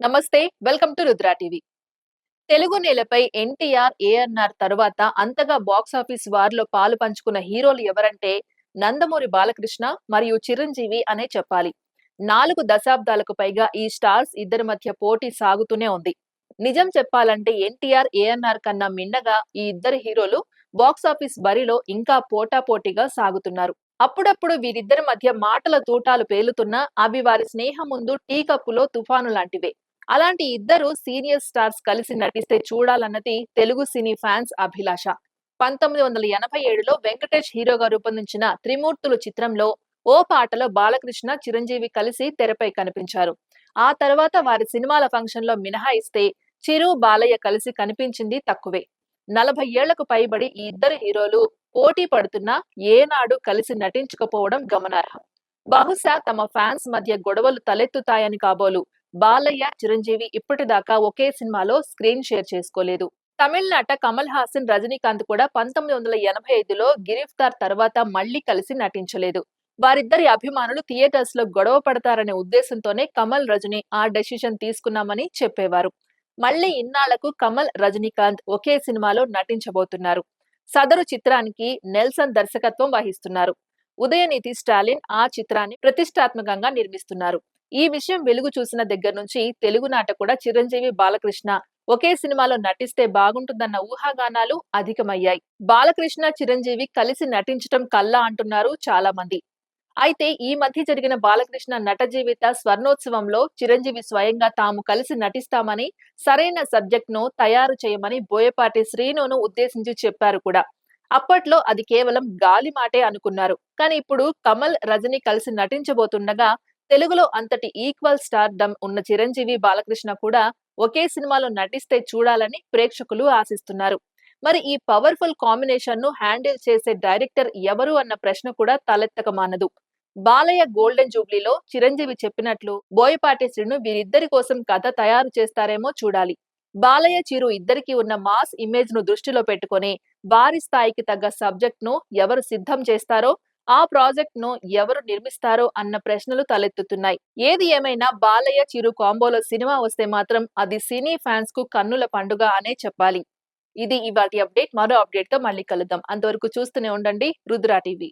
నమస్తే. Welcome to Rudra TV. Telugu నేలపై NTR, ANR తరువాత అంతగా బాక్సాఫీస్ వార్‌లో పాలు పంచుకున్న హీరోలు ఎవరంటే నందమూరి బాలకృష్ణ మరియు చిరంజీవి అనే చెప్పాలి. 4 దశాబ్దాలకు పైగా ఈ స్టార్స్ ఇద్దరి మధ్య పోటీ సాగుతూనే ఉంది. నిజం చెప్పాలంటే ఎన్టీఆర్, ఏఎన్నార్ కన్నా మిన్నగా ఈ ఇద్దరు హీరోలు బాక్సాఫీస్ బరిలో ఇంకా పోటాపోటీగా సాగుతున్నారు. అప్పుడప్పుడు వీరిద్దరి మధ్య మాటల తూటాలు పేలుతున్నా అవి వారి స్నేహం ముందు టీ కప్పులో తుఫాను లాంటివే. అలాంటి ఇద్దరు సీనియర్ స్టార్స్ కలిసి నటిస్తే చూడాలన్నది తెలుగు సినీ ఫ్యాన్స్ అభిలాష. 1987లో వెంకటేష్ హీరోగా రూపొందించిన త్రిమూర్తులు చిత్రంలో ఓ పాటలో బాలకృష్ణ, చిరంజీవి కలిసి తెరపై కనిపించారు. ఆ తర్వాత వారి సినిమాల ఫంక్షన్‌లో మినహాయిస్తే చిరు, బాలయ్య కలిసి కనిపించింది తక్కువే. 40 ఏళ్లకు పైబడి ఈ ఇద్దరు హీరోలు పోటీ పడుతున్నా ఏనాడు కలిసి నటించకపోవడం గమనార్హం. బహుశా తమ ఫ్యాన్స్ మధ్య గొడవలు తలెత్తుతాయని కాబోలు బాలయ్య, చిరంజీవి ఇప్పటిదాకా ఒకే సినిమాలో స్క్రీన్ షేర్ చేసుకోలేదు. తమిళనాట కమల్ హాసన్, రజనీకాంత్ కూడా 1985లో గిరిఫ్తార్ తర్వాత మళ్లీ కలిసి నటించలేదు. వారిద్దరి అభిమానులు థియేటర్స్ లో గొడవ పడతారనే ఉద్దేశంతోనే కమల్, రజనీ ఆ డెసిషన్ తీసుకున్నామని చెప్పేవారు. మళ్లీ ఇన్నాళ్లకు కమల్, రజనీకాంత్ ఒకే సినిమాలో నటించబోతున్నారు. సదరు చిత్రానికి నెల్సన్ దర్శకత్వం వహిస్తున్నారు. ఉదయనిధి స్టాలిన్ ఆ చిత్రాన్ని ప్రతిష్టాత్మకంగా నిర్మిస్తున్నారు. ఈ విషయం వెలుగు చూసిన దగ్గర నుంచి తెలుగునాట కూడా చిరంజీవి, బాలకృష్ణ ఒకే సినిమాలో నటిస్తే బాగుంటుందన్న ఊహాగానాలు అధికమయ్యాయి. బాలకృష్ణ, చిరంజీవి కలిసి నటించటం కల్లా అంటున్నారు చాలా మంది. అయితే ఈ మధ్య జరిగిన బాలకృష్ణ నట జీవిత స్వర్ణోత్సవంలో చిరంజీవి స్వయంగా తాము కలిసి నటిస్తామని, సరైన సబ్జెక్ట్ ను తయారు చేయమని బోయపాటి శ్రీనును ఉద్దేశించి చెప్పారు కూడా. అప్పట్లో అది కేవలం గాలి మాటే అనుకున్నారు. కానీ ఇప్పుడు కమల్, రజనీ కలిసి నటించబోతుండగా తెలుగులో అంతటి ఈక్వల్ స్టార్ డమ్ ఉన్న చిరంజీవి, బాలకృష్ణ కూడా ఒకే సినిమాలో నటిస్తే చూడాలని ప్రేక్షకులు ఆశిస్తున్నారు. మరి ఈ పవర్ఫుల్ కాంబినేషన్ ను హ్యాండిల్ చేసే డైరెక్టర్ ఎవరు అన్న ప్రశ్న కూడా తలెత్తక మానదు. బాలయ్య గోల్డెన్ జూబ్లీలో చిరంజీవి చెప్పినట్లు బోయపాటి శ్రీను వీరిద్దరి కోసం కథ తయారు చేస్తారేమో చూడాలి. బాలయ్య, చిరు ఇద్దరికీ ఉన్న మాస్ ఇమేజ్ ను దృష్టిలో పెట్టుకొని వారి స్థాయికి తగ్గ సబ్జెక్ట్ ను ఎవరు సిద్ధం చేస్తారో, ఆ ప్రాజెక్ట్ ను ఎవరు నిర్మిస్తారో అన్న ప్రశ్నలు తలెత్తుతున్నాయి. ఏది ఏమైనా బాలయ్య, చిరు కాంబోలో సినిమా వస్తే మాత్రం అది సినీ ఫ్యాన్స్ కు కన్నుల పండుగ అనే చెప్పాలి. ఇది ఇవాల్టి అప్డేట్. మరో అప్డేట్ తో మళ్ళీ కలుద్దాం. అంతవరకు చూస్తూనే ఉండండి రుద్ర టీవీ.